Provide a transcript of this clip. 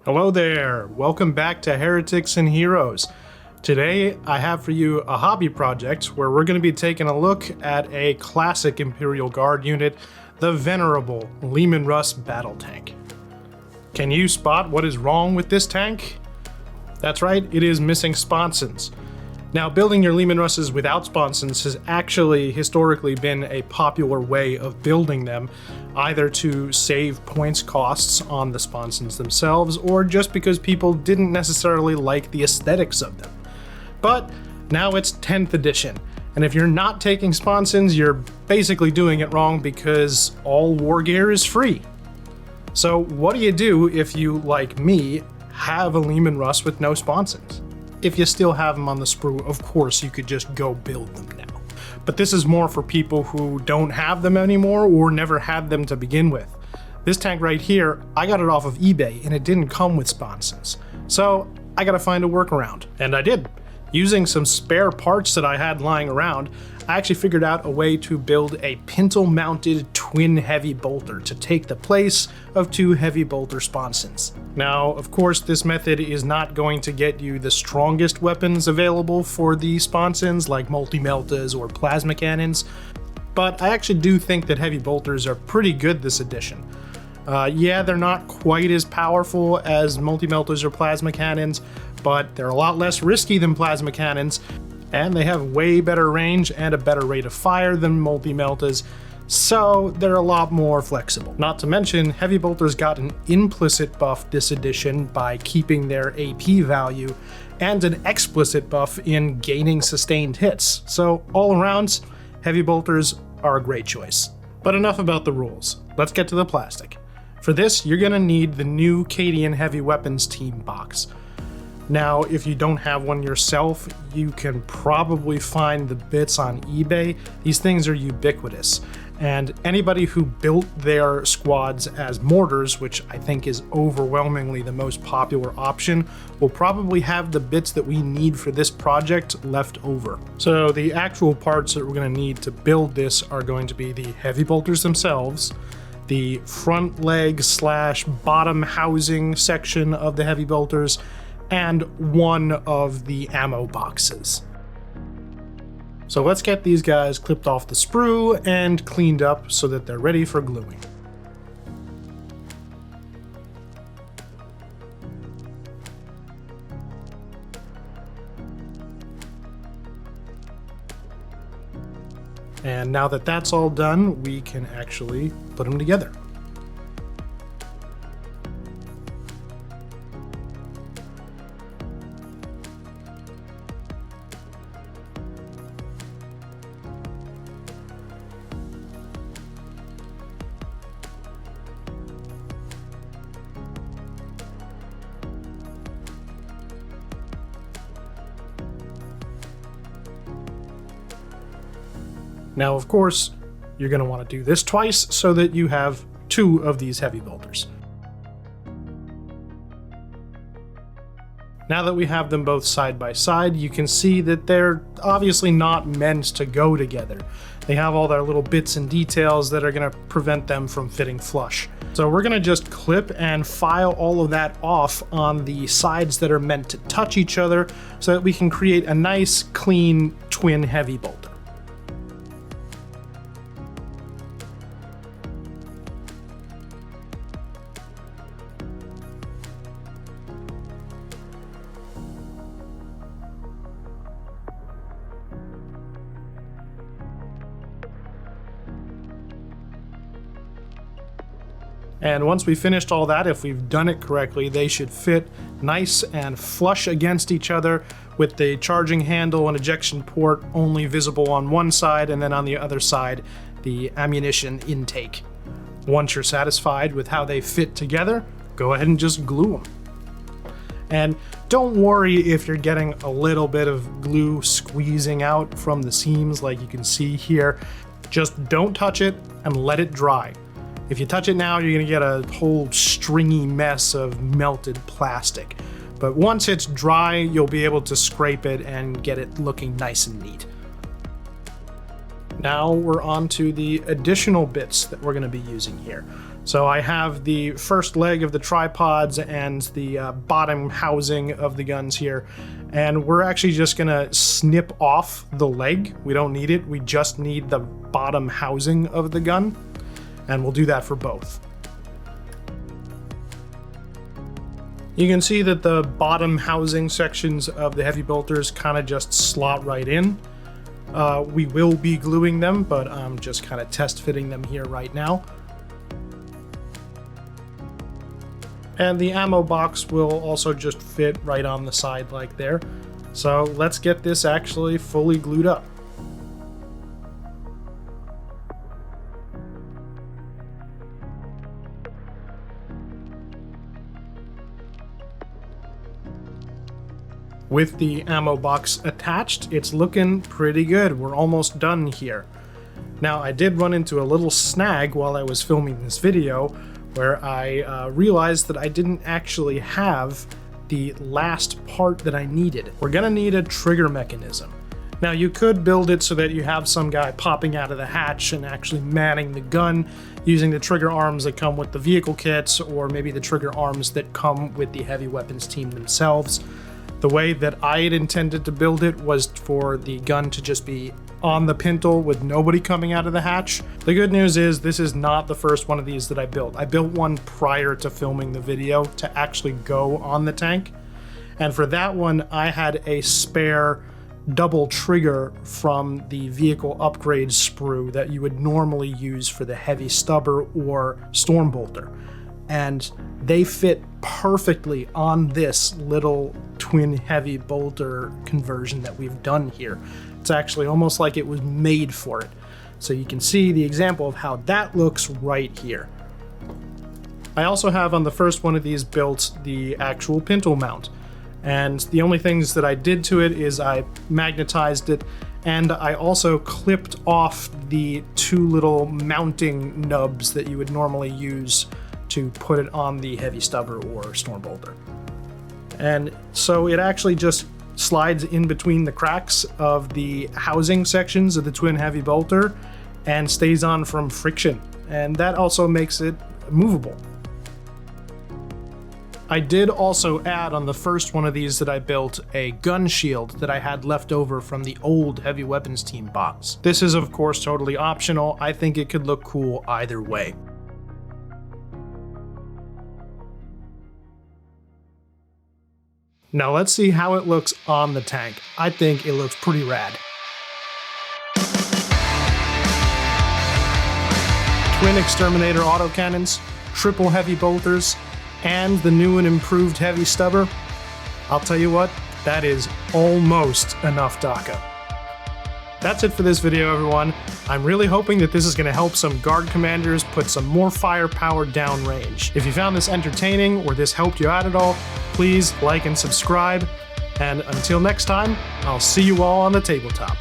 Hello there, welcome back to Heretics and Heroes. Today I have for you a hobby project where we're going to be taking a look at a classic Imperial Guard unit, the venerable Leman Russ battle tank. Can you spot what is wrong with this tank? That's right, it is missing sponsons. Now, building your Leman Russes without sponsons has actually historically been a popular way of building them, either to save points costs on the sponsons themselves, or just because people didn't necessarily like the aesthetics of them. But now it's 10th edition, and if you're not taking sponsons, you're basically doing it wrong because all war gear is free. So what do you do if you, like me, have a Leman Russ with no sponsons? If you still have them on the sprue, of course you could just go build them now. But this is more for people who don't have them anymore or never had them to begin with. This tank right here, I got it off of eBay and it didn't come with sponsons. So I gotta find a workaround, and I did. Using some spare parts that I had lying around, I actually figured out a way to build a Pintle mounted twin heavy bolter to take the place of two heavy bolter sponsons. Now, of course, this method is not going to get you the strongest weapons available for the sponsons like multi-meltas or plasma cannons, but I actually do think that heavy bolters are pretty good this edition. Yeah, they're not quite as powerful as multi-meltas or plasma cannons, but they're a lot less risky than plasma cannons, and they have way better range and a better rate of fire than multi-meltas, so they're a lot more flexible. Not to mention, heavy bolters got an implicit buff this edition by keeping their AP value, and an explicit buff in gaining sustained hits. So all around, heavy bolters are a great choice. But enough about the rules. Let's get to the plastic. For this, you're gonna need the new Cadian Heavy Weapons Team box. Now, if you don't have one yourself, you can probably find the bits on eBay. These things are ubiquitous, and anybody who built their squads as mortars, which I think is overwhelmingly the most popular option, will probably have the bits that we need for this project left over. So the actual parts that we're going to need to build this are going to be the heavy bolters themselves, the front leg / bottom housing section of the heavy bolters, and one of the ammo boxes. So let's get these guys clipped off the sprue and cleaned up so that they're ready for gluing. And now that that's all done, we can actually put them together. Now, of course, you're going to want to do this twice so that you have two of these heavy bolters. Now that we have them both side by side, you can see that they're obviously not meant to go together. They have all their little bits and details that are going to prevent them from fitting flush. So we're going to just clip and file all of that off on the sides that are meant to touch each other so that we can create a nice, clean, twin heavy bolter. And once we finished all that, if we've done it correctly, they should fit nice and flush against each other with the charging handle and ejection port only visible on one side, and then on the other side, the ammunition intake. Once you're satisfied with how they fit together, go ahead and just glue them. And don't worry if you're getting a little bit of glue squeezing out from the seams like you can see here. Just don't touch it and let it dry. If you touch it now, you're gonna get a whole stringy mess of melted plastic. But once it's dry, you'll be able to scrape it and get it looking nice and neat. Now we're on to the additional bits that we're going to be using here. So I have the first leg of the tripods and the bottom housing of the guns here. And we're actually just going to snip off the leg. We don't need it. We just need the bottom housing of the gun. And we'll do that for both. You can see that the bottom housing sections of the heavy bolters kind of just slot right in. We will be gluing them, but I'm just kind of test fitting them here right now. And the ammo box will also just fit right on the side like there. So let's get this actually fully glued up. With the ammo box attached, it's looking pretty good. We're almost done here. Now, I did run into a little snag while I was filming this video, where I realized that I didn't actually have the last part that I needed. We're gonna need a trigger mechanism. Now, you could build it so that you have some guy popping out of the hatch and actually manning the gun using the trigger arms that come with the vehicle kits, or maybe the trigger arms that come with the heavy weapons team themselves. The way that I had intended to build it was for the gun to just be on the Pintle with nobody coming out of the hatch. The good news is this is not the first one of these that I built. I built one prior to filming the video to actually go on the tank. And for that one, I had a spare double trigger from the vehicle upgrade sprue that you would normally use for the heavy stubber or storm bolter. And they fit perfectly on this little twin heavy bolter conversion that we've done here. It's actually almost like it was made for it. So you can see the example of how that looks right here. I also have on the first one of these built the actual Pintle mount. And the only things that I did to it is I magnetized it, and I also clipped off the two little mounting nubs that you would normally use to put it on the heavy stubber or storm bolter. And so it actually just slides in between the cracks of the housing sections of the twin heavy bolter and stays on from friction. And that also makes it movable. I did also add on the first one of these that I built a gun shield that I had left over from the old heavy weapons team box. This is of course totally optional. I think it could look cool either way. Now let's see how it looks on the tank. I think it looks pretty rad. Twin exterminator autocannons, triple heavy bolters, and the new and improved heavy stubber. I'll tell you what, that is almost enough DACA. That's it for this video, everyone. I'm really hoping that this is going to help some guard commanders put some more firepower downrange. If you found this entertaining or this helped you out at all, please like and subscribe. And until next time, I'll see you all on the tabletop.